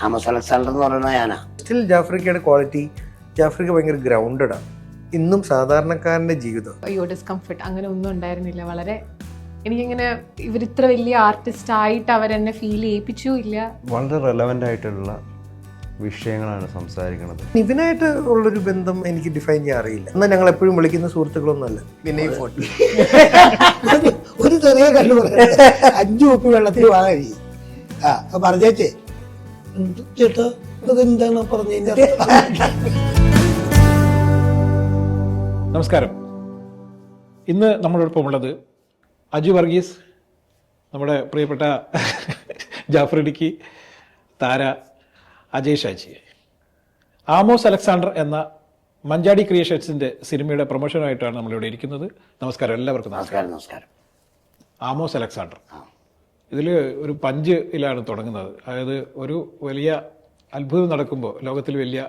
Amos Alexander എന്ന് പറയുന്നത് ഞാനാ. സ്റ്റിൽ ജാഫ്രിക്കയുടെ ക്വാളിറ്റി, ജാഫ്രിക്ക ഭയങ്കര ഗ്രൗണ്ടഡാണ്. ഇന്നും സാധാരണക്കാരൻ്റെ ജീവിതം. അയ്യോ ഡിസ്കംഫർട്ട് അങ്ങനെ ഒന്നും ഉണ്ടായിരുന്നില്ല. വളരെ എനിക്കിങ്ങനെ ഇവരിത്ര വലിയ ആർട്ടിസ്റ്റ് ആയിട്ട് അവരെന്നെ ഫീൽ ചെയ്യിപ്പിച്ചും ഇല്ല. വളരെ റെലവൻ്റ് ആയിട്ടുള്ള വിഷയങ്ങളാണ് സംസാരിക്കുന്നത്. ഇതിനായിട്ട് ഉള്ളൊരു ബന്ധം എനിക്ക് ഡിഫൈൻ ചെയ്യാൻ അറിയില്ല. എന്നാൽ ഞങ്ങൾ എപ്പോഴും വിളിക്കുന്ന സുഹൃത്തുക്കളൊന്നുമല്ല. പിന്നെ ഈ ഫോട്ടോ ഒരു ചെറിയ കല്ല് പറയാം, 5 ഉപ്പ് വെള്ളത്തിൽ വാങ്ങി പറഞ്ഞേച്ചേ ചേട്ടാ അതെന്താണ് പറഞ്ഞതിന്റെ നമസ്കാരം. ഇന്ന് നമ്മളോടൊപ്പം ഉള്ളത് അജു വർഗീസ്, നമ്മുടെ പ്രിയപ്പെട്ട ജാഫർ ഇടുക്കി താര അജയ് ഷാജി, ആമോസ് അലക്സാണ്ടർ എന്ന മഞ്ചാടി ക്രിയേഷൻസിൻ്റെ സിനിമയുടെ പ്രൊമോഷനായിട്ടാണ് നമ്മളിവിടെ ഇരിക്കുന്നത്. നമസ്കാരം എല്ലാവർക്കും. നമസ്കാരം. ആമോസ് അലക്സാണ്ടർ ഇതിൽ ഒരു പഞ്ചിലാണ് തുടങ്ങുന്നത്. അതായത് ഒരു വലിയ അത്ഭുതം നടക്കുമ്പോൾ ലോകത്തിൽ വലിയ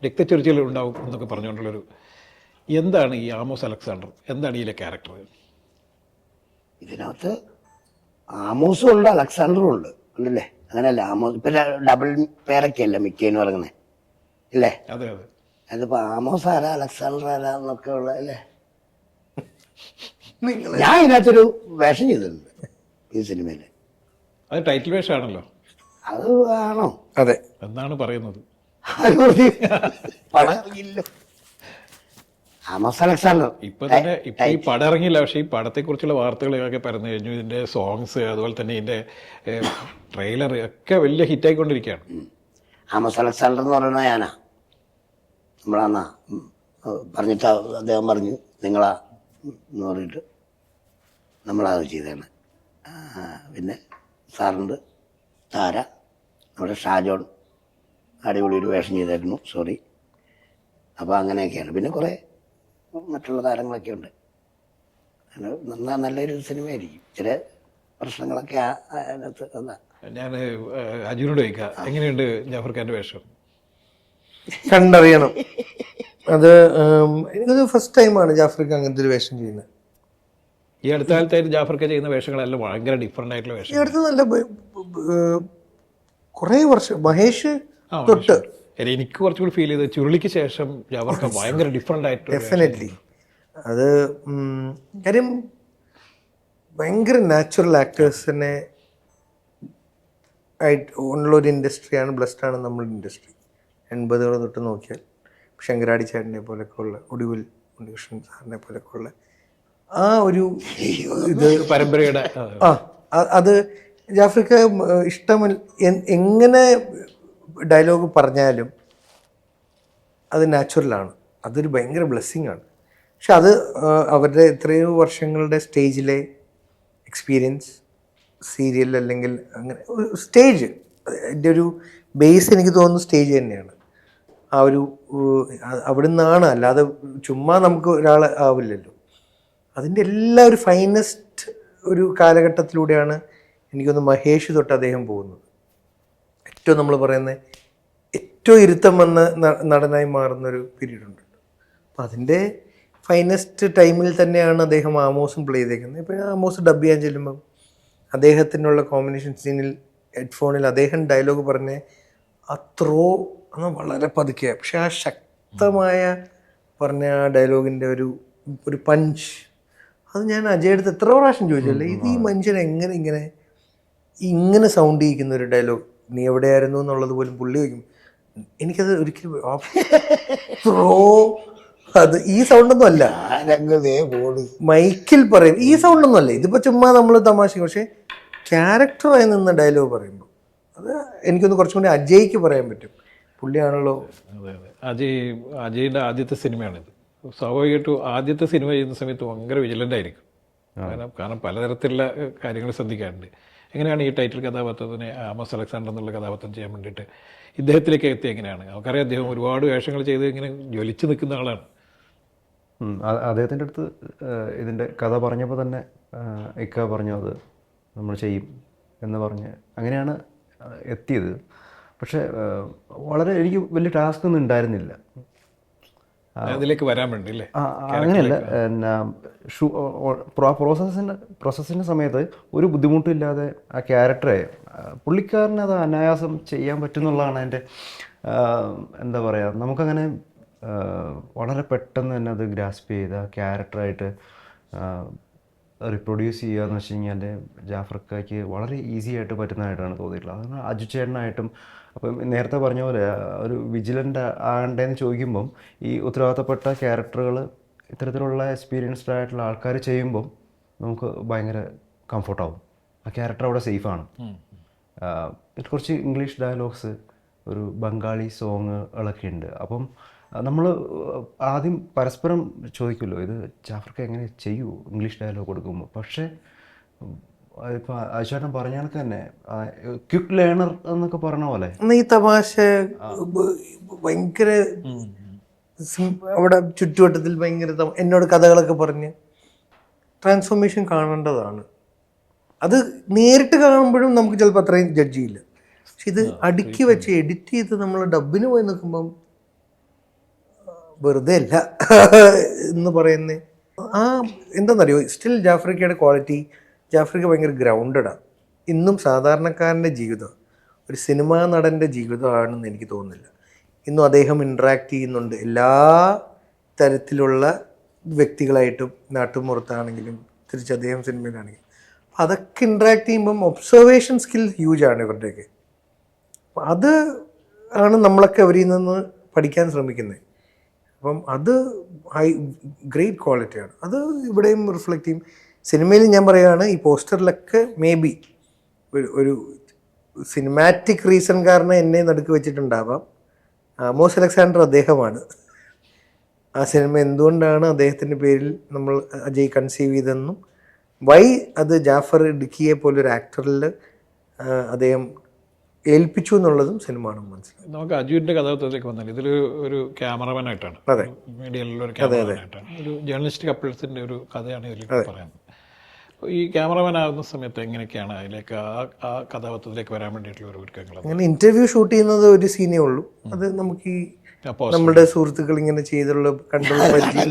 രക്തച്ചൊരിച്ചിൽ ഉണ്ടാവും എന്നൊക്കെ പറഞ്ഞുകൊണ്ടുള്ളൊരു, എന്താണ് ഈ ആമോസ് അലക്സാണ്ടർ, എന്താണ് ഇതിലെ ക്യാരക്ടർ? ഇതിനകത്ത് ആമോസും ഉണ്ട് അലക്സാണ്ടറും ഉണ്ട്, ഉണ്ടല്ലേ? അങ്ങനെയല്ല, ആമോസ് ഇപ്പം ഡബിൾ പേരൊക്കെ അല്ല മിക്കേന്ന് പറയുന്നത്, ഇല്ലേ? അതെ അതെ. അതിപ്പോ ആമോസ് ആരാ അലക്സാണ്ടർ ആരാ എന്നൊക്കെ ഉള്ള, അല്ലേ? ഞാൻ ഇതിനകത്തൊരു വേഷം ചെയ്തിട്ടുണ്ട് ഈ സിനിമയില്. അത് ടൈറ്റിൽ വേഷമാണല്ലോ. അത് ആണോ? അതെ എന്നാണ് പറയുന്നത്. പടമില്ല ആമോസ് അലക്സാണ്ടർ. ഇപ്പൊ തന്നെ ഇപ്പൊ ഈ പടം ഇറങ്ങിയില്ല, പക്ഷെ ഈ പടത്തെ കുറിച്ചുള്ള വാർത്തകളൊക്കെ പറഞ്ഞു കഴിഞ്ഞു. ഇതിന്റെ സോങ്സ്, അതുപോലെ തന്നെ ഇതിന്റെ ട്രെയിലർ ഒക്കെ വലിയ ഹിറ്റായിക്കൊണ്ടിരിക്കുകയാണ്. ആമോസ് അലക്സാണ്ടർ എന്ന് പറയുന്നത് ഞാനാ. നമ്മളാന്നാ പറഞ്ഞിട്ട് അദ്ദേഹം പറഞ്ഞു നിങ്ങളാ എന്ന് പറഞ്ഞിട്ട് നമ്മളത് ചെയ്തതാണ്. പിന്നെ സാറുണ്ട്, താര, നമ്മുടെ ഷാജോൺ അടിപൊളി ഒരു വേഷം ചെയ്തായിരുന്നു, സോറി. അപ്പോൾ അങ്ങനെയൊക്കെയാണ്. പിന്നെ കുറേ മറ്റുള്ള താരങ്ങളൊക്കെ ഉണ്ട്. നല്ലൊരു സിനിമയായിരിക്കും. ചില പ്രശ്നങ്ങളൊക്കെ അതിനകത്ത് എന്താ. ഞാൻ അജുനോട് ചോദിക്കാം, എങ്ങനെയുണ്ട് ജാഫർ ഖാന്റെ വേഷം? കണ്ടറിയണം. അത് എനിക്കത് ഫസ്റ്റ് ടൈമാണ് ജാഫ്രിക്ക അങ്ങനത്തെ ഒരു വേഷം ചെയ്യുന്നത്. ഈ അടുത്ത കാലത്തായിട്ട് ജാഫർ ഖാൻ ചെയ്യുന്ന വേഷങ്ങളെല്ലാം ഭയങ്കര ഡിഫറെന്റ് ആയിട്ടുള്ള ഈ വേഷം. അടുത്ത് നല്ല കുറേ വർഷം മഹേഷ് തൊട്ട് എനിക്ക് കുറച്ചുകൂടി ഫീൽ ചെയ്തത് ചുരുളിക്ക് ശേഷം ജാഫർ ഖാൻ ഭയങ്കര ഡിഫറെന്റ് ആയിട്ട്. ഡെഫിനറ്റ്ലി അത് കാര്യം ഭയങ്കര നാച്ചുറൽ ആക്ടേഴ്സിനെ ആയിട്ട് ഉള്ളൊരു ഇൻഡസ്ട്രിയാണ്. ബ്ലസ്ഡാണ് നമ്മുടെ ഇൻഡസ്ട്രി. 80 തൊട്ട് നോക്കിയാൽ ശങ്കരാടി ചേട്ടനെ പോലൊക്കെ ഉള്ള, ഒടുവിൽ ഉണ്ണികൃഷ്ണൻ സാറിനെ പോലൊക്കെ ഉള്ള ആ ഒരു ഇത് പരമ്പരയുടെ അത് ജാഫ്രിക്ക ഇഷ്ടമല്ല. എങ്ങനെ ഡയലോഗ് പറഞ്ഞാലും അത് നാച്ചുറലാണ്. അതൊരു ഭയങ്കര ബ്ലെസ്സിങ് ആണ്. പക്ഷെ അത് അവരുടെ എത്രയോ വർഷങ്ങളുടെ സ്റ്റേജിലെ എക്സ്പീരിയൻസ്, സീരിയൽ അല്ലെങ്കിൽ അങ്ങനെ ഒരു സ്റ്റേജ്, എൻ്റെ ഒരു ബേസ് എനിക്ക് തോന്നുന്നു സ്റ്റേജ് തന്നെയാണ്. ആ ഒരു അവിടെ നിന്നാണ്, അല്ലാതെ ചുമ്മാ നമുക്ക് ഒരാൾ ആവില്ലല്ലോ. അതിൻ്റെ എല്ലാ ഒരു ഫൈനസ്റ്റ് ഒരു കാലഘട്ടത്തിലൂടെയാണ് എനിക്കൊന്ന് മഹേഷ് തൊട്ട് അദ്ദേഹം പോകുന്നത്. ഏറ്റവും നമ്മൾ പറയുന്നത് ഏറ്റവും ഇരുത്തം വന്ന് നടനായി മാറുന്നൊരു പീരീഡ് ഉണ്ട്. അപ്പം അതിൻ്റെ ഫൈനസ്റ്റ് ടൈമിൽ തന്നെയാണ് അദ്ദേഹം ആമോസും പ്ലേ ചെയ്തേക്കുന്നത്. ഇപ്പം ആമോസ് ഡബ് ചെയ്യാൻ ചെല്ലുമ്പം അദ്ദേഹത്തിനുള്ള കോമ്പിനേഷൻ സീനിൽ ഹെഡ്ഫോണിൽ അദ്ദേഹം ഡയലോഗ് പറഞ്ഞ ത്രോ അന്ന് വളരെ പതുക്കെ, പക്ഷെ ആ ശക്തമായ പറഞ്ഞ ആ ഡയലോഗിൻ്റെ ഒരു പഞ്ച്, അത് ഞാൻ അജയ് അടുത്ത് എത്ര പ്രാവശ്യം ചോദിച്ചല്ലേ, ഇത് ഈ മനുഷ്യൻ എങ്ങനെ ഇങ്ങനെ സൗണ്ട് ചെയ്യിക്കുന്ന ഒരു ഡയലോഗ്, നീ എവിടെയായിരുന്നു എന്നുള്ളത് പോലും പുള്ളി ചോദിക്കും. എനിക്കത് ഒരിക്കലും ത്രോ അത് ഈ സൗണ്ടൊന്നും അല്ല, മൈക്കിൽ പറയും ഈ സൗണ്ടൊന്നും അല്ല. ഇതിപ്പോൾ ചുമ്മാ നമ്മൾ തമാശ, പക്ഷേ ക്യാരക്ടറായി നിന്ന് ഡയലോഗ് പറയുമ്പോൾ അത് എനിക്കൊന്ന് കുറച്ചും കൂടി അജയ്ക്ക് പറയാൻ പറ്റും. പുള്ളിയാണല്ലോ. അതെ അതെ. അജയിൻ്റെ ആദ്യത്തെ സിനിമയാണിത്. സ്വാഭാവികമായിട്ടും ആദ്യത്തെ സിനിമ ചെയ്യുന്ന സമയത്ത് ഭയങ്കര വിജിലൻ്റ് ആയിരിക്കും. കാരണം പലതരത്തിലുള്ള കാര്യങ്ങൾ ശ്രദ്ധിക്കാറുണ്ട്. എങ്ങനെയാണ് ഈ ടൈറ്റിൽ കഥാപാത്രത്തിനെ ആമോസ് അലക്സാണ്ടർ എന്നുള്ള കഥാപാത്രം ചെയ്യാൻ വേണ്ടിയിട്ട് ഇദ്ദേഹത്തിലേക്ക് എത്തി? എങ്ങനെയാണ്? നമുക്കറിയാം അദ്ദേഹം ഒരുപാട് വേഷങ്ങൾ ചെയ്ത് ഇങ്ങനെ ജ്വലിച്ച് നിൽക്കുന്ന ആളാണ്. അദ്ദേഹത്തിൻ്റെ അടുത്ത് ഇതിൻ്റെ കഥ പറഞ്ഞപ്പോൾ തന്നെ ഇക്ക പറഞ്ഞു അത് നമ്മൾ ചെയ്യും എന്ന് പറഞ്ഞ് അങ്ങനെയാണ് എത്തിയത്. പക്ഷേ വളരെ എനിക്ക് വലിയ ടാസ്ക് ഒന്നും ഉണ്ടായിരുന്നില്ല. അതിലേക്ക് വരാൻ വേണ്ടി അല്ലേ? അങ്ങനെയല്ല, എന്നാ പ്രോസസ്സിൻ്റെ സമയത്ത് ഒരു ബുദ്ധിമുട്ടും ഇല്ലാതെ ആ ക്യാരക്ടറെ പുള്ളിക്കാരന് അത് അനായാസം ചെയ്യാൻ പറ്റുന്നുള്ളതാണ് എൻ്റെ എന്താ പറയുക, നമുക്കങ്ങനെ വളരെ പെട്ടെന്ന് തന്നെ അത് ഗ്രാസ്പ് ചെയ്ത് ആ ക്യാരക്ടറായിട്ട് റിപ്രൊഡ്യൂസ് ചെയ്യുക എന്ന് വെച്ച് കഴിഞ്ഞാൽ ജാഫർക്കായ്ക്ക് വളരെ ഈസി ആയിട്ട് പറ്റുന്നതായിട്ടാണ് തോന്നിയിട്ടുള്ളത്. അതാണ് അജു ചേട്ടനായിട്ടും. അപ്പം നേരത്തെ പറഞ്ഞ പോലെ ഒരു വിജിലൻ്റ് ആകണ്ടേന്ന് ചോദിക്കുമ്പം ഈ ഉത്തരവാദിത്തപ്പെട്ട ക്യാരക്ടറുകൾ ഇത്തരത്തിലുള്ള എക്സ്പീരിയൻസ്ഡ് ആയിട്ടുള്ള ആൾക്കാർ ചെയ്യുമ്പം നമുക്ക് ഭയങ്കര കംഫർട്ടാവും. ആ ക്യാരക്ടർ അവിടെ സേഫാണ്. കുറച്ച് ഇംഗ്ലീഷ് ഡയലോഗ്സ്, ഒരു ബംഗാളി സോങ്ങുകളൊക്കെ ഉണ്ട്. അപ്പം നമ്മൾ ആദ്യം പരസ്പരം ചോദിക്കുമല്ലോ, ഇത് ജാഫർക്ക് എങ്ങനെ ചെയ്യൂ ഇംഗ്ലീഷ് ഡയലോഗ് കൊടുക്കുമ്പോൾ. പക്ഷേ ഇപ്പോൾ അജുചേട്ടൻ പറഞ്ഞ കണക്ക് തന്നെ ക്വിക്ക് ലേണർ എന്നൊക്കെ പറഞ്ഞ പോലെ ഈ തമാശ ഭയങ്കര അവിടെ ചുറ്റുവട്ടത്തിൽ ഭയങ്കര എന്നോട് കഥകളൊക്കെ പറഞ്ഞ് ട്രാൻസ്ഫോർമേഷൻ കാണേണ്ടതാണ്. അത് നേരിട്ട് കാണുമ്പോഴും നമുക്ക് ചിലപ്പോൾ അത്രയും ജഡ്ജ് ചെയ്യില്ല. പക്ഷെ ഇത് അടുക്കി വെച്ച് എഡിറ്റ് ചെയ്ത് നമ്മൾ ഡബിന് പോയി നിൽക്കുമ്പം വെറുതെ അല്ല എന്ന് പറയുന്നത്. ആ എന്താണെന്നറിയോ, സ്റ്റിൽ ജാഫ്രിക്കയുടെ ക്വാളിറ്റി, ജാഫ്രിക്ക ഭയങ്കര ഗ്രൗണ്ടഡാണ്. ഇന്നും സാധാരണക്കാരൻ്റെ ജീവിതം ഒരു സിനിമാ നടൻ്റെ ജീവിതമാണെന്ന് എനിക്ക് തോന്നുന്നില്ല. ഇന്നും അദ്ദേഹം ഇൻട്രാക്ട് ചെയ്യുന്നുണ്ട് എല്ലാ തരത്തിലുള്ള വ്യക്തികളായിട്ടും, നാട്ടുമ്പുറത്താണെങ്കിലും തിരിച്ച് അദ്ദേഹം സിനിമയിലാണെങ്കിലും. അപ്പം അതൊക്കെ ഇൻട്രാക്ട് ചെയ്യുമ്പം ഒബ്സർവേഷൻ സ്കിൽ ഹ്യൂജാണ് ഇവരുടെയൊക്കെ. അപ്പം അത് ആണ് നമ്മളൊക്കെ അവരിൽ നിന്ന് പഠിക്കാൻ ശ്രമിക്കുന്നത്. അപ്പം അത് ഗ്രേറ്റ് ക്വാളിറ്റിയാണ്. അത് ഇവിടെയും റിഫ്ലക്റ്റ് ചെയ്യും. സിനിമയിൽ ഞാൻ പറയുകയാണ്, ഈ പോസ്റ്ററിലൊക്കെ മേ ബി ഒരു സിനിമാറ്റിക് റീസൺ കാരണം എന്നെ നടുക്ക് വെച്ചിട്ടുണ്ടാവാം. ആമോസ് അലക്സാണ്ടർ അദ്ദേഹമാണ്. ആ സിനിമ എന്തുകൊണ്ടാണ് അദ്ദേഹത്തിൻ്റെ പേരിൽ നമ്മൾ അജയ് കൺസീവ് ചെയ്തതെന്നും വൈ അത് ജാഫർ ഇടുക്കിയെ പോലൊരു ആക്ടറിൽ അദ്ദേഹം ഏൽപ്പിച്ചു എന്നുള്ളതും സിനിമ ആണെന്ന് മനസ്സിലായി. നമുക്ക് അജുവിൻ്റെ കഥാപാത്രത്തിലേക്ക് വന്നാൽ ഇതിൽ ഒരു ക്യാമറമാനായിട്ടാണ്, മീഡിയയിലുള്ള ഒരു ക്യാമറമാനായിട്ടാണ്, ഒരു ജേർണലിസ്റ്റ് കപ്പിൾസിൻ്റെ ഒരു കഥയാണ് ഇതിലേക്ക് പറയുന്നത്. ഈ ക്യാമറമാൻ ആകുന്ന സമയത്ത് എങ്ങനെയൊക്കെയാണ് അതിലേക്ക് ആ കഥാപാത്രത്തിലേക്ക് വരാൻ വേണ്ടിയിട്ടുള്ള ഒരു ഒരുക്കങ്ങൾ? അങ്ങനെ ഇൻ്റർവ്യൂ ഷൂട്ട് ചെയ്യുന്നത് ഒരു സീനേ ഉള്ളൂ. അത് നമുക്ക് ഈ നമ്മുടെ സുഹൃത്തുക്കൾ ഇങ്ങനെ ചെയ്തുള്ള കണ്ടുള്ള പരിചയം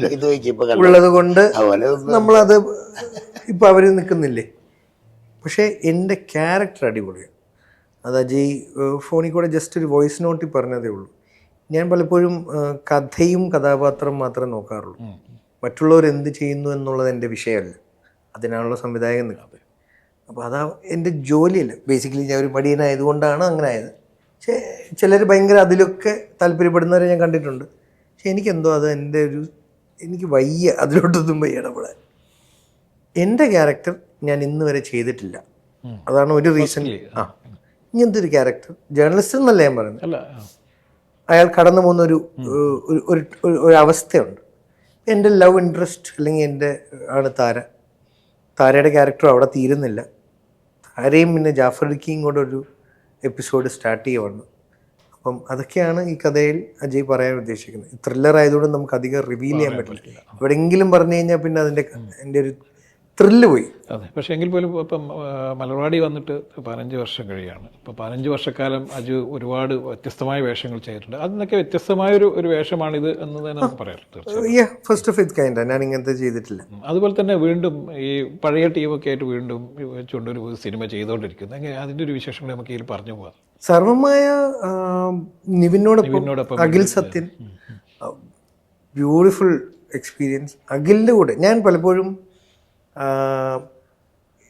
ഉള്ളത് കൊണ്ട് നമ്മളത് ഇപ്പം അവർ നിൽക്കുന്നില്ലേ. പക്ഷേ എൻ്റെ ക്യാരക്ടർ അടിപൊളിയാണ്. അത് അജയ് ഫോണിൽ കൂടെ ജസ്റ്റ് ഒരു വോയിസ് നോട്ടിൽ പറഞ്ഞതേ ഉള്ളൂ. ഞാൻ പലപ്പോഴും കഥയും കഥാപാത്രം മാത്രമേ നോക്കാറുള്ളൂ. മറ്റുള്ളവർ എന്ത് ചെയ്യുന്നു എന്നുള്ളത് എൻ്റെ വിഷയമല്ല, അതിനാണുള്ള സംവിധായകൻ നിൽക്കുന്നത്. അപ്പോൾ അതാ എൻ്റെ ജോലിയല്ല. ബേസിക്കലി ഞാൻ ഒരു മടിയനായതുകൊണ്ടാണ് അങ്ങനെ ആയത്. പക്ഷേ ചിലർ ഭയങ്കര അതിലൊക്കെ താല്പര്യപ്പെടുന്നവരെ ഞാൻ കണ്ടിട്ടുണ്ട്. പക്ഷെ എനിക്കെന്തോ അത് എൻ്റെ എനിക്ക് വയ്യ, അതിലോട്ടൊന്നും വയ്യ ഇടപെടാൻ. എൻ്റെ ക്യാരക്ടർ ഞാൻ ഇന്ന് വരെ ചെയ്തിട്ടില്ല. അതാണ് ഒരു റീസൺ. ഇങ്ങനത്തെ ഒരു ക്യാരക്ടർ ജേർണലിസ്റ്റ് എന്നല്ല ഞാൻ പറയുന്നത്. അയാൾ കടന്നു പോകുന്ന ഒരു അവസ്ഥയുണ്ട്. എൻ്റെ ലവ് ഇൻട്രസ്റ്റ് അല്ലെങ്കിൽ എൻ്റെ ആണ് താരയുടെ ക്യാരക്ടർ അവിടെ തീരുന്നില്ല. താരയും പിന്നെ ജാഫർ ഇടുക്കിയും കൂടെ ഒരു എപ്പിസോഡ് സ്റ്റാർട്ട് ചെയ്യുവാണ്. അപ്പം അതൊക്കെയാണ് ഈ കഥയിൽ അജയ് പറയാൻ ഉദ്ദേശിക്കുന്നത്. ത്രില്ലർ ആയതുകൊണ്ട് നമുക്ക് അധികം റിവീൽ ചെയ്യാൻ പറ്റില്ല. എവിടെയെങ്കിലും പറഞ്ഞു കഴിഞ്ഞാൽ പിന്നെ എൻ്റെ ഒരു ത്രില്ല് പോയി. അതെ, പക്ഷേ എങ്കിൽ പോലും ഇപ്പം മലർവാടി വന്നിട്ട് 15 വർഷം കഴിയാണ്. ഇപ്പോൾ 15 വർഷക്കാലം അജു ഒരുപാട് വ്യത്യസ്തമായ വേഷങ്ങൾ ചെയ്തിട്ടുണ്ട്. അതിനൊക്കെ വ്യത്യസ്തമായൊരു വേഷമാണിത് എന്ന് തന്നെ നമുക്ക് പറയാം. തീർച്ചയായും ഫസ്റ്റ് ഓഫ് ഇറ്റ് കൈൻഡ് ഞാൻ ഇങ്ങനത്തെ ചെയ്തിട്ടില്ല. അതുപോലെ തന്നെ വീണ്ടും ഈ പഴയ ടീമൊക്കെ ആയിട്ട് വീണ്ടും വെച്ചുകൊണ്ടൊരു സിനിമ ചെയ്തുകൊണ്ടിരിക്കുന്നു. അങ്ങനെ അതിൻ്റെ ഒരു വിശേഷങ്ങൾ നമുക്ക് ഇതിൽ പറഞ്ഞു പോകാം. സർവമായ നിവിനോടൊപ്പം അഖിൽ സത്യൻ, ബ്യൂട്ടിഫുൾ എക്സ്പീരിയൻസ്. അഖിലിൻ്റെ കൂടെ ഞാൻ പലപ്പോഴും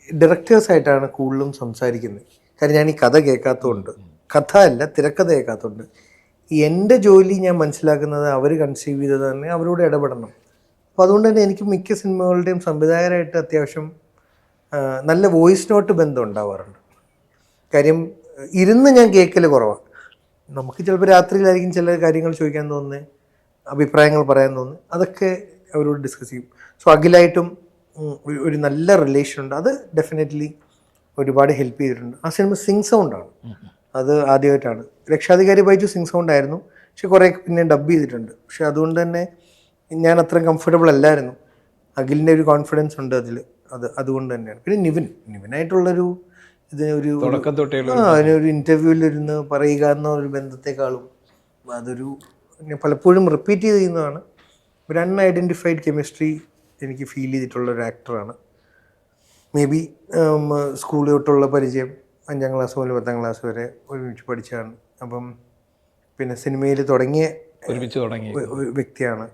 ഡയറക്ടേഴ്സായിട്ടാണ് കൂടുതലും സംസാരിക്കുന്നത്. കാര്യം ഞാൻ ഈ കഥ കേൾക്കാത്തതുകൊണ്ട്, കഥ അല്ല തിരക്കഥ കേൾക്കാത്തതുകൊണ്ട് എൻ്റെ ജോലി ഞാൻ മനസ്സിലാക്കുന്നത് അവർ കൺസീവ് ചെയ്തത് തന്നെ അവരോട് ഇടപെടണം. അപ്പോൾ അതുകൊണ്ട് തന്നെ എനിക്ക് മിക്ക സിനിമകളുടെയും സംവിധായകരായിട്ട് അത്യാവശ്യം നല്ല വോയിസ് നോട്ട് ബന്ധം ഉണ്ടാവാറുണ്ട്. കാര്യം ഇരുന്ന് ഞാൻ കേൾക്കൽ കുറവാണ്. നമുക്ക് ചിലപ്പോൾ രാത്രിയിലായിരിക്കും ചില കാര്യങ്ങൾ ചോദിക്കാൻ തോന്നുന്നത്, അഭിപ്രായങ്ങൾ പറയാൻ തോന്നുന്നത്, അതൊക്കെ അവരോട് ഡിസ്കസ് ചെയ്യും. സോ അഖിലായിട്ടും ഒരു നല്ല റിലേഷൻ ഉണ്ട്. അത് ഡെഫിനറ്റ്ലി ഒരുപാട് ഹെൽപ്പ് ചെയ്തിട്ടുണ്ട്. ആ സിനിമ സിംഗ് സൗണ്ടാണ്, അത് ആദ്യമായിട്ടാണ്. രക്ഷാധികാരി ബൈജു സിംഗ് സൗണ്ട് ആയിരുന്നു, പക്ഷെ കുറേ പിന്നെ ഡബ് ചെയ്തിട്ടുണ്ട്. പക്ഷെ അതുകൊണ്ട് തന്നെ ഞാൻ അത്രയും കംഫർട്ടബിൾ അല്ലായിരുന്നു. അഖിലിൻ്റെ ഒരു കോൺഫിഡൻസ് ഉണ്ട് അതിൽ, അതുകൊണ്ട് തന്നെയാണ്. പിന്നെ നിവിനായിട്ടുള്ളൊരു അതിനൊരു ഇൻ്റർവ്യൂവിലിരുന്ന് പറയുക എന്നൊരു ബന്ധത്തെക്കാളും അതൊരു പലപ്പോഴും റിപ്പീറ്റ് ചെയ്യുന്നതാണ്. ഒരു അൺഐഡൻറ്റിഫൈഡ് കെമിസ്ട്രി എനിക്ക് ഫീൽ ചെയ്തിട്ടുള്ള ഒരു ആക്ടറാണ്. മേ ബി സ്കൂളിൽ തൊട്ടുള്ള പരിചയം 5ാം ക്ലാസ് മുതൽ 10ാം ക്ലാസ് വരെ ഒരുമിച്ച് പഠിച്ചതാണ്. അപ്പം പിന്നെ സിനിമയിൽ തുടങ്ങിയ ഒരുമിച്ച് തുടങ്ങി ഒരു വ്യക്തിയാണ്.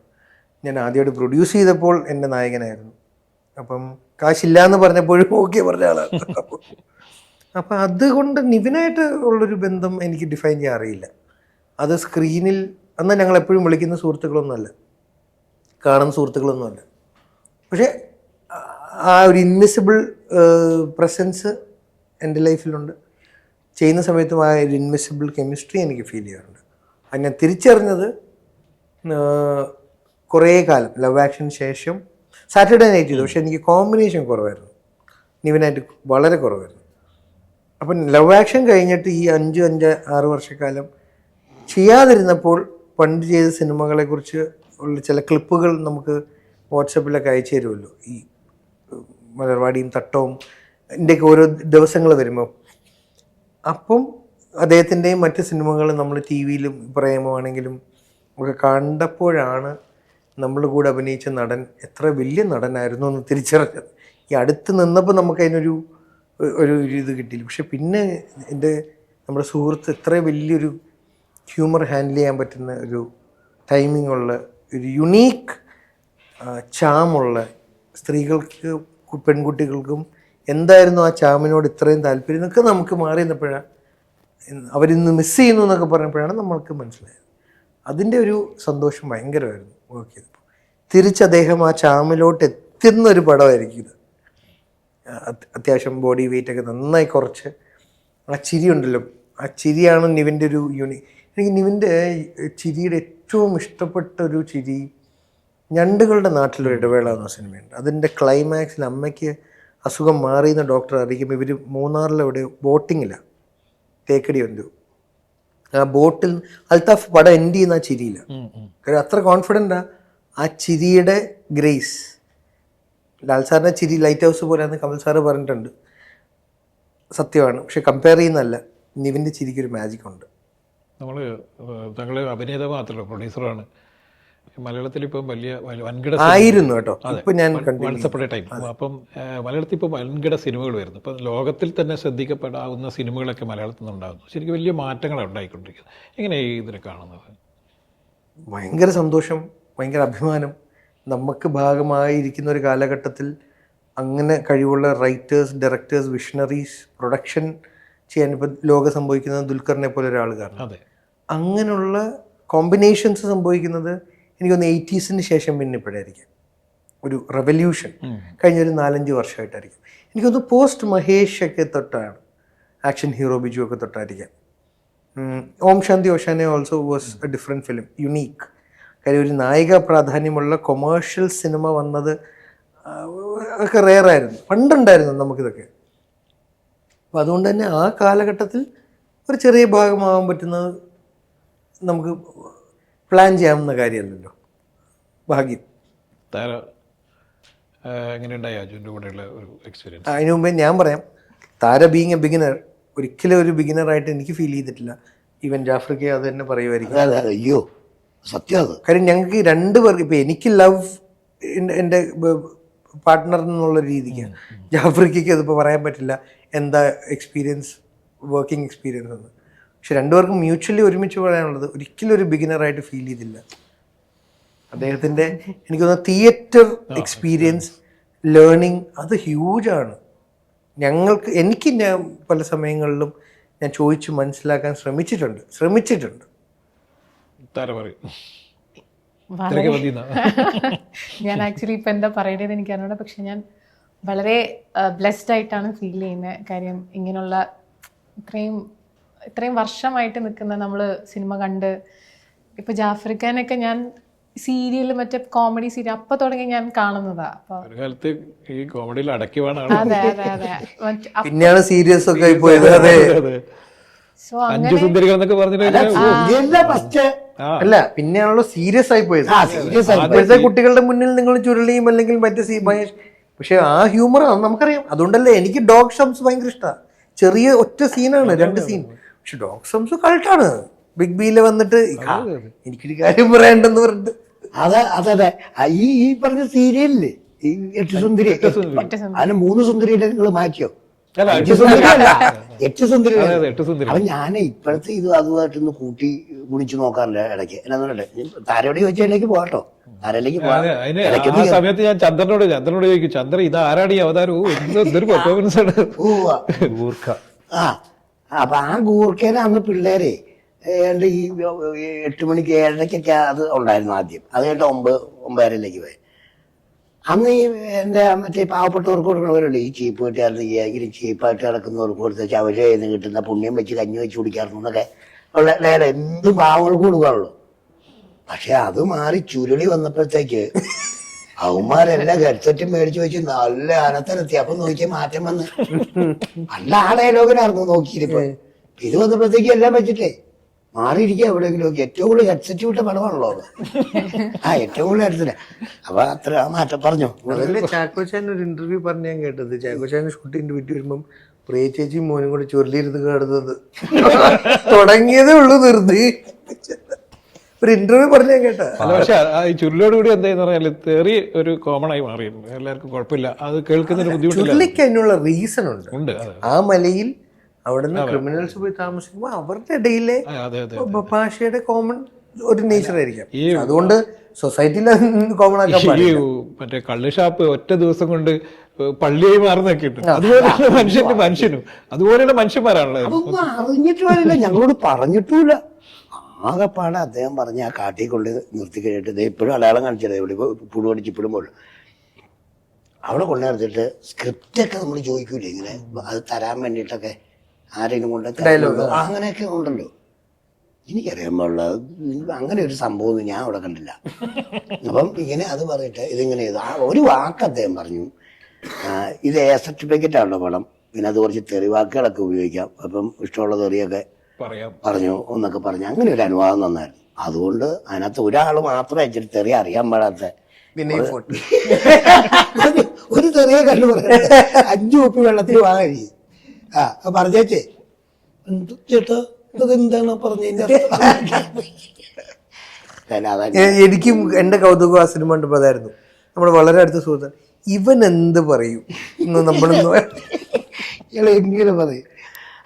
ഞാൻ ആദ്യമായിട്ട് പ്രൊഡ്യൂസ് ചെയ്തപ്പോൾ എൻ്റെ നായകനായിരുന്നു. അപ്പം കാശില്ല എന്ന് പറഞ്ഞപ്പോഴും ഓക്കെ പറഞ്ഞ ആളാണ്. അപ്പം അതുകൊണ്ട് നിവിനായിട്ട് ഉള്ളൊരു ബന്ധം എനിക്ക് ഡിഫൈൻ ചെയ്യാൻ അറിയില്ല. അത് സ്ക്രീനിൽ എന്നാൽ ഞങ്ങൾ എപ്പോഴും വിളിക്കുന്ന സുഹൃത്തുക്കളൊന്നുമല്ല, കാണുന്ന സുഹൃത്തുക്കളൊന്നുമല്ല. പക്ഷേ ആ ഒരു ഇൻവിസിബിൾ പ്രസൻസ് എൻ്റെ ലൈഫിലുണ്ട്. ചെയ്യുന്ന സമയത്തും ആ ഒരു ഇൻവിസിബിൾ കെമിസ്ട്രി എനിക്ക് ഫീൽ ചെയ്യാറുണ്ട്. അത് ഞാൻ തിരിച്ചറിഞ്ഞത് കുറേ കാലം ലവ് ആക്ഷൻ ശേഷം സാറ്റർഡേ നൈറ്റ് ചെയ്തു. പക്ഷെ എനിക്ക് കോമ്പിനേഷൻ കുറവായിരുന്നു, നിവിനായിട്ട് വളരെ കുറവായിരുന്നു. അപ്പം ലവ് ആക്ഷൻ കഴിഞ്ഞിട്ട് ഈ 5-6 വർഷക്കാലം ചെയ്യാതിരുന്നപ്പോൾ പണ്ട് ചെയ്ത സിനിമകളെക്കുറിച്ച് ഉള്ള ചില ക്ലിപ്പുകൾ നമുക്ക് വാട്സപ്പിലൊക്കെ അയച്ചു തരുമല്ലോ, ഈ മലർവാടിയും തട്ടവുംൻ്റെയൊക്കെ ഓരോ ദിവസങ്ങൾ വരുമ്പോൾ. അപ്പം അദ്ദേഹത്തിൻ്റെയും മറ്റ് സിനിമകളും നമ്മൾ ടി വിയിലും പ്രേമമാണെങ്കിലും ഒക്കെ കണ്ടപ്പോഴാണ് നമ്മൾ കൂടെ അഭിനയിച്ച നടൻ എത്ര വലിയ നടനായിരുന്നു എന്ന് തിരിച്ചറിഞ്ഞത്. ഈ അടുത്ത് നിന്നപ്പോൾ നമുക്ക് അതിനൊരു ഇത് കിട്ടിയില്ല. പക്ഷെ പിന്നെ നമ്മുടെ സുഹൃത്ത് ഇത്ര വലിയൊരു ഹ്യൂമർ ഹാൻഡിൽ ചെയ്യാൻ പറ്റുന്ന ഒരു ടൈമിംഗ് ഉള്ള ഒരു യുണീക്ക് ചാമുള്ള, സ്ത്രീകൾക്ക് പെൺകുട്ടികൾക്കും എന്തായിരുന്നു ആ ചാമിനോട് ഇത്രയും താല്പര്യം എന്നൊക്കെ നമുക്ക് മാറി നിന്നപ്പോഴാണ്, അവരിന്ന് മിസ് ചെയ്യുന്നു എന്നൊക്കെ പറഞ്ഞപ്പോഴാണ് നമ്മൾക്ക് മനസ്സിലായത്. അതിൻ്റെ ഒരു സന്തോഷം ഭയങ്കരമായിരുന്നു വർക്ക് ചെയ്തപ്പോൾ. തിരിച്ച് അദ്ദേഹം ആ ചാമിലോട്ട് എത്തുന്ന ഒരു പടമായിരിക്കും ഇത്. അത്യാവശ്യം ബോഡി വെയിറ്റൊക്കെ നന്നായി കുറച്ച് ആ ചിരി ഉണ്ടല്ലോ, ആ ചിരിയാണ് നിവിൻ്റെ ഒരു എനിക്ക് നിവിൻ്റെ ചിരിയുടെ ഏറ്റവും ഇഷ്ടപ്പെട്ട ഒരു ചിരി ഞണ്ടുകളുടെ നാട്ടിലൊരു ഇടവേള എന്ന സിനിമയുണ്ട്. അതിൻ്റെ ക്ലൈമാക്സിൽ അമ്മയ്ക്ക് അസുഖം മാറിയെന്ന് ഡോക്ടർ അറിയിക്കുമ്പോൾ ഇവർ മൂന്നാറിലെവിടെ ബോട്ടിങ്ങിലാണ്, തേക്കടി വന്നു. ആ ബോട്ടിൽ അൽത്താഫ് പടം എൻഡ് ചെയ്യുന്ന ആ ചിരിയില്ല, കാര്യം അത്ര കോൺഫിഡൻ്റാ ആ ചിരിയുടെ ഗ്രേസ്. ലാൽ സാറിൻ്റെ ചിരി ലൈറ്റ് ഹൗസ് പോലെയാണെന്ന് കമൽ സാറ് പറഞ്ഞിട്ടുണ്ട്, സത്യമാണ്. പക്ഷെ കമ്പയർ ചെയ്യുന്നതല്ല, നിവിൻ്റെ ചിരിക്കൊരു മാജിക് ഉണ്ട്. താങ്കൾ അഭിനേതാവ് മാത്രമല്ല, പ്രൊഡ്യൂസറാണ്. മലയാളത്തിൽ ഇപ്പം വലിയ വൻകിട ആയിരുന്നു കേട്ടോ, ഇപ്പം ഞാൻ വൺസ് അപ്പോൺ എ ടൈം. അപ്പം മലയാളത്തിൽ ഇപ്പോൾ വൻകിട സിനിമകൾ വരുന്നു. ഇപ്പം ലോകത്തിൽ തന്നെ ശ്രദ്ധിക്കപ്പെടാവുന്ന സിനിമകളൊക്കെ മലയാളത്തിൽ നിന്നുണ്ടാകുന്നു. ശരിക്കും വലിയ മാറ്റങ്ങളാണ് ഉണ്ടായിക്കൊണ്ടിരിക്കുന്നത്. എങ്ങനെയാണ് ഇതിനെ കാണുന്നത്? ഭയങ്കര സന്തോഷം, ഭയങ്കര അഭിമാനം. നമുക്ക് ഭാഗമായിരിക്കുന്ന ഒരു കാലഘട്ടത്തിൽ അങ്ങനെ കഴിവുള്ള റൈറ്റേഴ്സ്, ഡയറക്ടേഴ്സ്, വിഷണറീസ്, പ്രൊഡക്ഷൻ ചെയ്യാൻ ഇപ്പം ലോകം സംഭവിക്കുന്നത് ദുൽഖറിനെ പോലെ ഒരാൾ കാരണം. അതെ, അങ്ങനെയുള്ള കോമ്പിനേഷൻസ് സംഭവിക്കുന്നത് എനിക്കൊന്ന് 80s ശേഷം പിന്നെ ഇപ്പോഴായിരിക്കും. ഒരു റെവല്യൂഷൻ കഴിഞ്ഞൊരു 4-5 വർഷമായിട്ടായിരിക്കും. എനിക്കൊന്ന് പോസ്റ്റ് മഹേഷ് ഒക്കെ തൊട്ടാണ്, ആക്ഷൻ ഹീറോ ബിജു ഒക്കെ തൊട്ടായിരിക്കാം. Om Shanti Oshana also was a different film, unique. കാര്യം ഒരു നായിക പ്രാധാന്യമുള്ള കൊമേഴ്ഷ്യൽ സിനിമ വന്നത് ഒക്കെ റെയറായിരുന്നു, പണ്ടുണ്ടായിരുന്നു നമുക്കിതൊക്കെ. അപ്പം അതുകൊണ്ട് തന്നെ ആ കാലഘട്ടത്തിൽ ഒരു ചെറിയ ഭാഗമാകാൻ പറ്റുന്നത് നമുക്ക് പ്ലാൻ ചെയ്യാവുന്ന കാര്യമല്ലല്ലോ, ഭാഗ്യം. എങ്ങനെയുണ്ടായി അജുവിൻ്റെ കൂടെയുള്ള ഒരു എക്സ്പീരിയൻസ്? അതിനു മുമ്പേ ഞാൻ പറയാം, താര ബീങ് എ ബിഗിനർ ഒരിക്കലും ഒരു ബിഗിനറായിട്ട് എനിക്ക് ഫീൽ ചെയ്തിട്ടില്ല. ഈവൻ ജാഫ്രിക്ക് അത് തന്നെ പറയുമായിരിക്കും. അയ്യോ സത്യം അത്. കാര്യം ഞങ്ങൾക്ക് 2 പേർക്ക്, ഇപ്പം എനിക്ക് ലവ് എൻ്റെ പാർട്ട്ണർ എന്നുള്ള രീതിക്ക്, ജാഫ്രിക്ക് അതിപ്പോൾ പറയാൻ പറ്റില്ല എന്താ എക്സ്പീരിയൻസ്, വർക്കിംഗ് എക്സ്പീരിയൻസ് എന്ന്. പക്ഷെ 2 പേർക്കും മ്യൂച്വലി ഒരുമിച്ച് പറയാനുള്ളത് ഒരിക്കലും ഒരു ബിഗിനറായിട്ട് ഫീൽ ചെയ്തില്ല. അദ്ദേഹത്തിൻ്റെ എനിക്ക് തോന്നുന്നു തിയേറ്റർ എക്സ്പീരിയൻസ്, ലേണിംഗ് അത് ഹ്യൂജാണ്. എനിക്ക് ഞാൻ പല സമയങ്ങളിലും ഞാൻ ചോദിച്ച് മനസ്സിലാക്കാൻ ശ്രമിച്ചിട്ടുണ്ട്. ഞാൻ ആക്ച്വലി ഇപ്പം എന്താ പറയേണ്ടത് എനിക്കറിഞ്ഞൂടാ. പക്ഷെ ഞാൻ വളരെ ബ്ലെസ്ഡ് ആയിട്ടാണ് ഫീൽ ചെയ്യുന്നത്. കാര്യം ഇങ്ങനെയുള്ള ഇത്രയും വർഷമായിട്ട് നിൽക്കുന്ന നമ്മൾ സിനിമ കണ്ട്, ഇപ്പം ജാഫ്രിക്കാനൊക്കെ ഞാൻ സീരിയൽ, മറ്റേ കോമഡി സീരിയൽ അപ്പം തുടങ്ങി ഞാൻ കാണുന്നതാ. അപ്പൊ ഒരു കാലത്ത് ഈ കോമഡിയിൽ അടക്കി വേണം. അതെ അതെ അതെ. പിന്നെയാണ് സീരിയസ് ഒക്കെ പോയത്. സോ അഞ്ചു സുന്ദരികൾ എന്നൊക്കെ പറഞ്ഞിട്ട് അല്ല, പിന്നെയാണല്ലോ സീരിയസ് ആയി പോയത്. ഇപ്പോഴത്തെ കുട്ടികളുടെ മുന്നിൽ നിങ്ങൾ ചുരുളിയും അല്ലെങ്കിൽ മറ്റേ പക്ഷെ ആ ഹ്യൂമർ നമുക്കറിയാം. അതുകൊണ്ടല്ലേ എനിക്ക് ഡോഗ് ഷംസ് ഭയങ്കര ഇഷ്ടമാണ്. ചെറിയ ഒറ്റ സീനാണ്, 2 സീൻ, പക്ഷെ ഡോഗ് ഷംസ് കൾട്ടാണ്. ബിഗ് ബിയില് വന്നിട്ട് എനിക്കൊരു കാര്യം പറയണ്ടെന്ന് പറഞ്ഞിട്ട് അതെ അതെ അതെ ഈ പറഞ്ഞ സീരിയലില് ഈ 8 സുന്ദരി അതിന് 3 സുന്ദരിയുടെ നിങ്ങൾ മാറ്റിയോ? അല്ല, 5 സുന്ദരിയല്ല, 8 സുന്ദരി. അതെ, അതെ, 8 സുന്ദരി. അപ്പൊ ഞാൻ ഇപ്പോഴത്തെ ഇത് അതുമായിട്ടൊന്ന് കൂട്ടി ഗുണിച്ചു നോക്കാറില്ല ഇടയ്ക്ക്. എന്നാ താരോട് ചോദിച്ചതിലേക്ക് പോകട്ടോ, താരയിലേക്ക് അതിന് ആ സമയത്ത് ഞാൻ ചന്ദ്രനോട് ചോദിക്കും, ചന്ദ്രൻ ഇത് ആരാണ് ഈ അവതാരം? എന്തൊരു പെർഫോമൻസ് ആണ്. ഗൂർഖ. അപ്പൊ ആ ഗൂർഖേനെ അന്ന് പിള്ളേരെ ഏതാണ്ട് ഈ 8 മണിക്ക് 7:30 അത് ഉണ്ടായിരുന്നു ആദ്യം. അത് കഴിഞ്ഞിട്ട് 9:30 പോയി. അന്ന് ഈ എൻ്റെ മറ്റേ പാവപ്പെട്ടവർക്ക് കൊടുക്കണവരല്ലേ ഈ ചീപ്പ് കിട്ടിയായിരുന്നു, ഈ ചീപ്പായിട്ട് കിടക്കുന്നവർക്ക് കൊടുത്ത് ചവചയിൽ നിന്ന് കിട്ടുന്ന പുണ്യം വെച്ച് കഞ്ഞി വെച്ച് കുടിക്കാറുണ്ട് എന്നൊക്കെ ഉള്ള ലേല എന്ത് പാവങ്ങൾക്ക് കൊടുക്കാറുള്ളൂ. പക്ഷെ അത് മാറി ചുരുളി വന്നപ്പോഴത്തേക്ക് അവന്മാരെല്ലാം ഹെഡ്സെറ്റും മേടിച്ചു വെച്ച് നല്ല അനത്തരത്തി. അപ്പൊ നോക്കിയ മാറ്റം വന്ന് നല്ല ആ ഡയലോഗിനായിരുന്നു നോക്കിയിരിപ്പോ. ഇത് വന്നപ്പോഴത്തേക്ക് എല്ലാം വെച്ചിട്ടേ മാറിയിരിക്കുക എവിടെയെങ്കിലും നോക്കി. ഏറ്റവും കൂടുതൽ ഹെഡ്സെറ്റ് വിട്ട പടമാണല്ലോ അത്. ഏറ്റവും കൂടുതൽ ഹെഡ്സെറ്റ്. അപ്പൊ അത്ര ആ മാറ്റം പറഞ്ഞു. അതല്ലേ ചാക്കോച്ചാൻ ഒരു ഇന്റർവ്യൂ പറഞ്ഞ് ഞാൻ കേട്ടത്. ചാക്കോച്ചാൻ ഷൂട്ടിന്റെ വീട്ടിൽ വരുമ്പം പ്രിയ ചേച്ചിയും മോനും കൂടെ ചുരുളിയിരുന്ന് കിടന്നത് തുടങ്ങിയതേ ഉള്ളൂ, നിർത്തി. ഒരു ഇന്റർവ്യൂ പറഞ്ഞ് ഞാൻ കേട്ട. അല്ല, പക്ഷെ ഈ ചുരുളിയോട് കൂടി എന്താന്ന് പറഞ്ഞാൽ തെറി ഒരു കോമൺ ആയി മാറിയിരുന്നു. എല്ലാവർക്കും കുഴപ്പമില്ല, അത് കേൾക്കുന്നതിന് ബുദ്ധിമുട്ടില്ല. ചുരുളിക്ക് അതിനുള്ള റീസൺ ഉണ്ട്. അതെ. ആ മലയിൽ അവിടുന്ന് ക്രിമിനൽസ് പോയി താമസിക്കുമ്പോൾ അവരുടെ ഇടയിലെ ഭാഷയുടെ കോമൺ ഒരു നേച്ചർ ആയിരിക്കാം. അതുകൊണ്ട് സൊസൈറ്റിയിൽ കോമൺ ആക്കാൻ ഈ മറ്റേ കള്ള് ഷാപ്പ് ഒറ്റ ദിവസം കൊണ്ട് പള്ളിയായി മാറുന്നൊക്കെ ഉണ്ട്. അതുപോലെയുള്ള മനുഷ്യനും അതുപോലെയുള്ള മനുഷ്യന്മാരാണല്ലോ. അതൊന്നും അറിഞ്ഞിട്ട് വരില്ല, ഞങ്ങളോട് പറഞ്ഞിട്ടുമില്ല. ആകെപ്പാടെ അദ്ദേഹം പറഞ്ഞ ആ കാട്ടിക്കൊണ്ട് നിർത്തി കഴിഞ്ഞിട്ട് ഇപ്പോഴും അടയാളം കാണിച്ചത് ഇവിടെ പുഴു പഠിച്ച് ഇപ്പോഴും പോലും അവിടെ കൊണ്ടു നിർത്തിയിട്ട് സ്ക്രിപ്റ്റൊക്കെ നമ്മൾ ചോദിക്കൂലേ ഇങ്ങനെ അത് തരാൻ വേണ്ടിയിട്ടൊക്കെ ആരെങ്കിലും കൊണ്ട് അങ്ങനെയൊക്കെ ഉണ്ടല്ലോ. എനിക്കറിയാമുള്ള അങ്ങനെ ഒരു സംഭവം ഞാൻ അവിടെ കണ്ടില്ല. അപ്പം ഇങ്ങനെ അത് പറഞ്ഞിട്ട് ഇതിങ്ങനെ ഒരു വാക്ക് അദ്ദേഹം പറഞ്ഞു, ഇത് എ സർട്ടിഫിക്കറ്റ് ആണല്ലോ പടം, പിന്നെ അത് കുറച്ച് തെറിവാക്കുകളൊക്കെ ഉപയോഗിക്കാം, അപ്പം ഇഷ്ടമുള്ള തെറിയൊക്കെ പറഞ്ഞു എന്നൊക്കെ പറഞ്ഞു. അങ്ങനെ ഒരു അനുവാദം തന്നായിരുന്നു. അതുകൊണ്ട് അതിനകത്ത് ഒരാൾ മാത്രം അയച്ചിട്ട് തെറി അറിയാൻ പാടാത്ത ഒരു തെറിയെ കണ്ടു പറയാ 5 ഉപ്പ് വെള്ളത്തിൽ വാങ്ങി പറഞ്ഞേച്ചേ ചേട്ടാ ഇതെന്താണ് പറഞ്ഞതിന്റെ എനിക്കും എന്റെ കൗതുകം ആ സിനിമ കണ്ടപ്പോ അതായിരുന്നു. നമ്മുടെ വളരെ അടുത്ത സുഹൃത്ത് ഇവൻ എന്ത് പറയും എന്ന് നമ്മളൊന്നും എങ്ങനെ പറയും.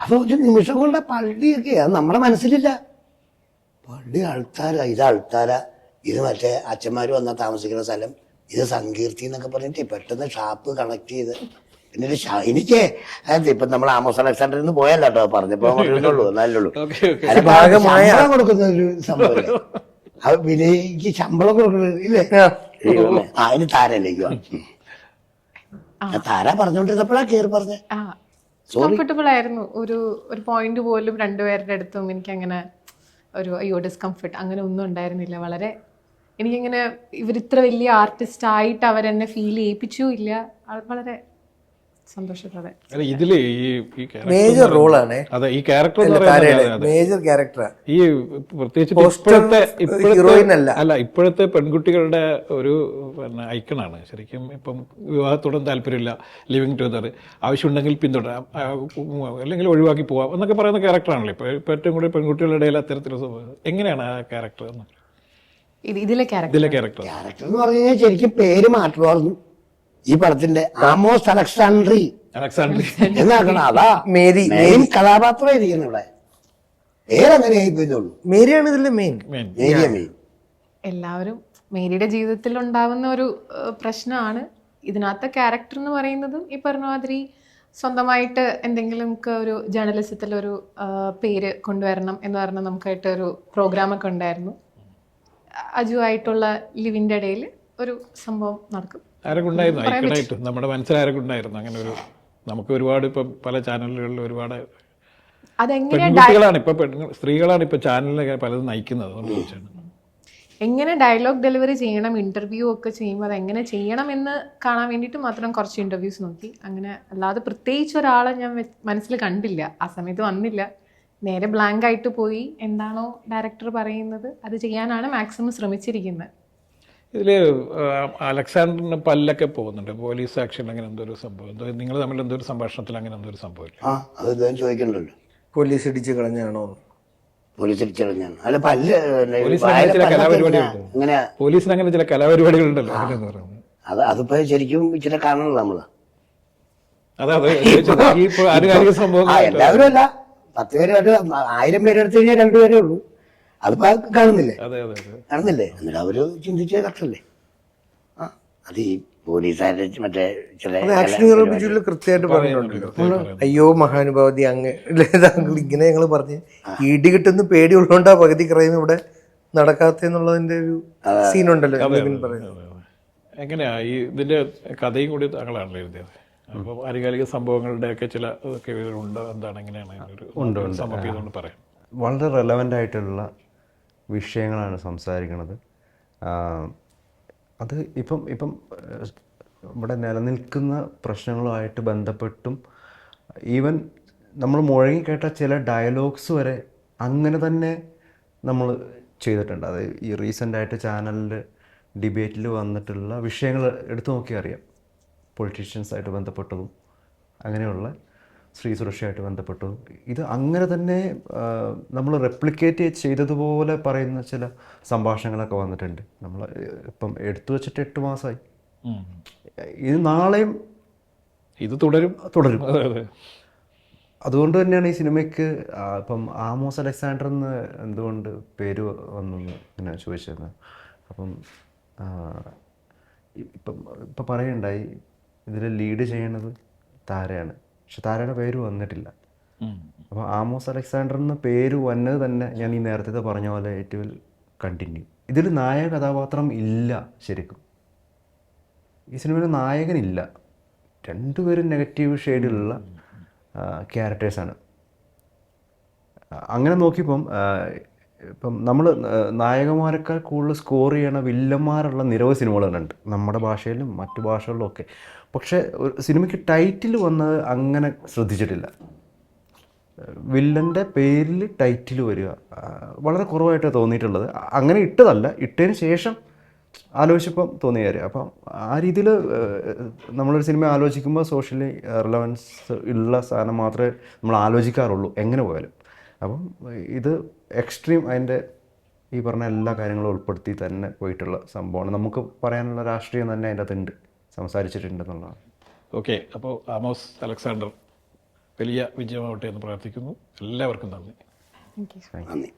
അപ്പൊ ഒരു നിമിഷം കൊണ്ട് പള്ളിയൊക്കെ അത് നമ്മുടെ മനസ്സിലില്ല. പള്ളി അൾത്താര, ഇത് അൾത്താര, ഇത് മറ്റേ അച്ഛന്മാർ വന്നാൽ താമസിക്കുന്ന സ്ഥലം, ഇത് സങ്കീർത്തി എന്നൊക്കെ പറഞ്ഞിട്ട് പെട്ടെന്ന് ഷാപ്പ് കണക്ട് ചെയ്ത്. പിന്നെ എനിക്ക് ഇപ്പൊ നമ്മൾ ആമോസ് അലക്സാണ്ടറിൽ നിന്ന് പോയല്ലോ കേട്ടോ, പറഞ്ഞപ്പോ ഉള്ളൂ നല്ലുള്ളൂ. ശമ്പളം കൊടുക്കുന്ന ഒരു സംഭവം. അത് പിന്നെ എനിക്ക് ശമ്പളം കൊടുക്കുന്നത് ഇല്ലേ, അതിന് താരയിലേക്ക് താര പറഞ്ഞോണ്ടിരുന്നപ്പോഴാ കേറി പറഞ്ഞേ. കംഫർട്ടബിൾ ആയിരുന്നു. ഒരു പോയിന്റ് പോലും രണ്ടുപേരുടെ അടുത്തും എനിക്ക് അങ്ങനെ ഒരു ഡിസ്കംഫർട്ട് അങ്ങനെ ഒന്നും ഉണ്ടായിരുന്നില്ല. വളരെ എനിക്കിങ്ങനെ ഇവരിത്ര വലിയ ആർട്ടിസ്റ്റ് ആയിട്ട് അവരെന്നെ ഫീൽ ചെയ്യിപ്പിച്ചും ഇല്ല. വളരെ സന്തോഷത്തോടെ. ഇതില് മേജർ റോളാണ്. അതെ, ഈ ക്യാരക്ടർ മേജർ ക്യാരക്ടറാണ്. ഈ പ്രത്യേകിച്ച് ഇപ്പോഴത്തെ പെൺകുട്ടികളുടെ ഒരു ഐക്കണാണ് ശരിക്കും. ഇപ്പം വിവാഹത്തോടും താല്പര്യമില്ല, ലിവിങ് ടുഗദർ, ആവശ്യമുണ്ടെങ്കിൽ പിന്തുടരാം, അല്ലെങ്കിൽ ഒഴിവാക്കി പോവാം എന്നൊക്കെ പറയുന്ന ക്യാരക്ടറാണല്ലോ ഇപ്പൊ ഏറ്റവും കൂടുതൽ പെൺകുട്ടികളുടെ ഇടയിൽ അത്തരത്തിലുള്ള. എങ്ങനെയാണ് ആ ക്യാരക്ടർ എന്ന്? ഇതിലെ ക്യാരക്ടർ എന്ന് പറഞ്ഞു കഴിഞ്ഞാൽ ശരിക്കും പേര് മാറ്റുമായിരുന്നു ഈ പടത്തിന്റെ. ആമോസ് അലക്സാണ്ട്രി എന്നാക്കണം. അതാ മേരി മെയിൻ കഥാപാത്രം ഇരിക്കുന്നു ഇവിടെ. പേരങ്ങനെയായി പോയുള്ളൂ. മേരിയാണ് ഇതിലെ മെയിൻ. എല്ലാവരും മേരിയുടെ ജീവിതത്തിൽ ഉണ്ടാവുന്ന ഒരു പ്രശ്നമാണ് ഇതിനകത്തെ ക്യാരക്ടർ എന്ന് പറയുന്നതും. ഈ പറഞ്ഞ മാതിരി സ്വന്തമായിട്ട് എന്തെങ്കിലും ഒരു ജേർണലിസത്തിൽ ഒരു പേര് കൊണ്ടുവരണം എന്ന് പറഞ്ഞാൽ നമുക്കായിട്ട് ഒരു പ്രോഗ്രാമൊക്കെ ഉണ്ടായിരുന്നു. അജുവായിട്ടുള്ള ലിവിൻ്റെ ഇടയിൽ ഒരു സംഭവം നടക്കും. ആരൊക്കെ ഉണ്ടായിരുന്നു ഐക്കണായിട്ട് നമ്മുടെ മനസ്സിലാരൊക്കെ ഉണ്ടായിരുന്നു? അങ്ങനെ ഒരു നമുക്ക് ഒരുപാട് ഇപ്പം പല ചാനലുകളിൽ ഒരുപാട് പെൺകുട്ടികളാണ് ഇപ്പൊ സ്ത്രീകളാണ് ഇപ്പൊ ചാനലിലൊക്കെ പലതും നയിക്കുന്നത്. അതുകൊണ്ട് ചോദിച്ചാണ് എങ്ങനെ ഡയലോഗ് ഡെലിവറി ചെയ്യണം, ഇന്റർവ്യൂ ഒക്കെ ചെയ്യുമ്പോൾ അത് എങ്ങനെ ചെയ്യണം എന്ന് കാണാൻ വേണ്ടിയിട്ട് മാത്രം കുറച്ച് ഇന്റർവ്യൂസ് നോക്കി. അങ്ങനെ അല്ലാതെ പ്രത്യേകിച്ച് ഒരാളെ ഞാൻ മനസ്സിൽ കണ്ടില്ല. ആ സമയത്ത് വന്നില്ല, നേരെ ബ്ലാങ്ക് ആയിട്ട് പോയി. എന്താണോ ഡയറക്ടർ പറയുന്നത് അത് ചെയ്യാനാണ് മാക്സിമം ശ്രമിച്ചിരിക്കുന്നത്. ഇതില് അലക്സാണ്ടറിന് പല്ലൊക്കെ പോകുന്നുണ്ട്, പോലീസ് ആക്ഷൻ, അങ്ങനെ എന്തോ ഒരു സംഭവം, നിങ്ങൾ തമ്മിൽ എന്തോ ഒരു സംഭാഷണത്തിൽ അങ്ങനെ എന്തോ ഒരു സംഭവം ചോദിക്കണ്ടല്ലോ. പോലീസ് ഇടിച്ച് കളഞ്ഞാണോ? പോലീസ് തിരിച്ചറിഞ്ഞാണ്. അല്ല പല്ല് പോലീസിന് വായിലെ ചില പല്ലൊക്കെ കലാപരിപാടികളുണ്ട്. ഇങ്ങനെ പോലീസിന് അങ്ങനെ ചില കലാപരിപാടികളുണ്ടല്ലോ അങ്ങനെയെന്ന് പറയുന്നത്. അതിപ്പോ ശരിക്കും ഇച്ചിരി കാണണല്ലോ നമ്മള്. അതെ അതെ ചോദിച്ചത്. ഈ ഇപ്പോൾ ആനുകാലിക സംഭവം എല്ലാവരും അല്ല, 10 പേര് 1000 പേര് എടുത്തു കഴിഞ്ഞാൽ 2 പേരേ ഉള്ളൂ. അതിപ്പോ കാണുന്നില്ലേ, അതെ അതെ അതെ കാണുന്നില്ലേ? എന്നിട്ട് അവര് ചിന്തിച്ച കറക്റ്റല്ലേ. ആ അത് ഈ പോലീസുകാരുടെ മറ്റേ ചില അത് ആക്ഷൻ ഹീറോ ബിജുവിൽ കൃത്യമായിട്ട് പറഞ്ഞിട്ടുണ്ടല്ലോ. അയ്യോ മഹാനുഭാവതി അങ്ങ് താങ്കൾ ഇങ്ങനെ ഞങ്ങൾ പറഞ്ഞ് ഇടി കിട്ടുന്ന പേടി ഉള്ളതുകൊണ്ടാ പകുതി ക്രൈം ഇവിടെ നടക്കാത്തെന്നുള്ളതിന്റെ ഒരു സീനുണ്ടല്ലോ നിവിൻ പറയുന്നത്. എങ്ങനെയാ ഈ ഇതിന്റെ കഥയും കൂടി താങ്കളാണല്ലോ എഴുതിയത്. അപ്പോൾ ആനുകാലിക സംഭവങ്ങളുടെ ഒക്കെ ചില ഇതൊക്കെ ഉണ്ട്. എന്താണ് എങ്ങനെയാണ് ഒരു സമപ്പ് ചെയ്തുകൊണ്ട് പറയാം. വളരെ റെലവൻ്റ് ആയിട്ടുള്ള വിഷയങ്ങളാണ് സംസാരിക്കുന്നത്. അത് ഇപ്പം ഇവിടെ നിലനിൽക്കുന്ന പ്രശ്നങ്ങളുമായിട്ട് ബന്ധപ്പെട്ടും ഈവൻ നമ്മൾ മുഴങ്ങിക്കേട്ട ചില ഡയലോഗ്സ് വരെ അങ്ങനെ തന്നെ നമ്മൾ ചെയ്തിട്ടുണ്ട്. അത് ഈ റീസെൻ്റായിട്ട് ചാനലിൽ ഡിബേറ്റിൽ വന്നിട്ടുള്ള വിഷയങ്ങൾ എടുത്തു നോക്കിയാൽ അറിയാം. പൊളിറ്റീഷ്യൻസായിട്ട് ബന്ധപ്പെട്ടതും അങ്ങനെയുള്ള സ്ത്രീ സുരക്ഷയായിട്ട് ബന്ധപ്പെട്ടതും ഇത് അങ്ങനെ തന്നെ നമ്മൾ റെപ്ലിക്കേറ്റ് ചെയ്തതുപോലെ പറയുന്ന ചില സംഭാഷണങ്ങളൊക്കെ വന്നിട്ടുണ്ട്. നമ്മൾ ഇപ്പം എടുത്തു വെച്ചിട്ട് 8 മാസമായി. ഇത് നാളെയും ഇത് തുടരും. അതെ അതെ. അതുകൊണ്ട് തന്നെയാണ് ഈ സിനിമയ്ക്ക് ഇപ്പം ആമോസ് അലക്സാണ്ടർ എന്ന് എന്തുകൊണ്ട് പേര് വന്നെന്ന് ഇങ്ങനെ ചോദിച്ചിരുന്നത്. അപ്പം ഇപ്പം പറയുണ്ടായി ഇതിൽ ലീഡ് ചെയ്യണത് താരയാണ്, പക്ഷെ താരയുടെ പേര് വന്നിട്ടില്ല. അപ്പോൾ ആമോസ് അലക്സാണ്ടർ എന്ന പേര് വന്നത് തന്നെ ഞാൻ ഈ നേരത്തെ പറഞ്ഞ പോലെ ഇറ്റ് വിൽ കണ്ടിന്യൂ. ഇതിൽ നായക കഥാപാത്രം ഇല്ല. ശരിക്കും ഈ സിനിമയിൽ നായകനില്ല. 2 പേരും നെഗറ്റീവ് ഷെയ്ഡിലുള്ള ക്യാരക്ടേഴ്സാണ്. അങ്ങനെ നോക്കിയപ്പം ഇപ്പം നമ്മൾ നായകന്മാരെക്കാൾ കൂടുതൽ സ്കോർ ചെയ്യണ വില്ലന്മാരുള്ള നിരവധി സിനിമകളുണ്ട് നമ്മുടെ ഭാഷയിലും മറ്റു ഭാഷകളിലും ഒക്കെ. പക്ഷേ ഒരു സിനിമയ്ക്ക് ടൈറ്റിൽ വന്നത് അങ്ങനെ ശ്രദ്ധിച്ചിട്ടില്ല. വില്ലൻ്റെ പേരിൽ ടൈറ്റിൽ വരിക വളരെ കുറവായിട്ടാണ് തോന്നിയിട്ടുള്ളത്. അങ്ങനെ ഇട്ടതല്ല, ഇട്ടതിന് ശേഷം ആലോചിച്ചപ്പം തോന്നിയ കാര്യം. അപ്പം ആ രീതിയിൽ നമ്മളൊരു സിനിമ ആലോചിക്കുമ്പോൾ സോഷ്യലി റിലവൻസ് ഉള്ള സാധനം മാത്രമേ നമ്മൾ ആലോചിക്കാറുള്ളൂ എങ്ങനെ പോയാലും. അപ്പം ഇത് എക്സ്ട്രീം അതിൻ്റെ ഈ പറഞ്ഞ എല്ലാ കാര്യങ്ങളും ഉൾപ്പെടുത്തി തന്നെ പോയിട്ടുള്ള സംഭവമാണ്. നമുക്ക് പറയാനുള്ള രാഷ്ട്രീയം തന്നെ അതിൻ്റെ അകത്തുണ്ട്, സംസാരിച്ചിട്ടുണ്ടെന്നുള്ളതാണ്. ഓക്കെ. അപ്പോൾ ആമോസ് അലക്സാണ്ടർ വലിയ വിജയമാവട്ടെ എന്ന് പ്രാർത്ഥിക്കുന്നു. എല്ലാവർക്കും നന്ദി. Thank you. നന്ദി.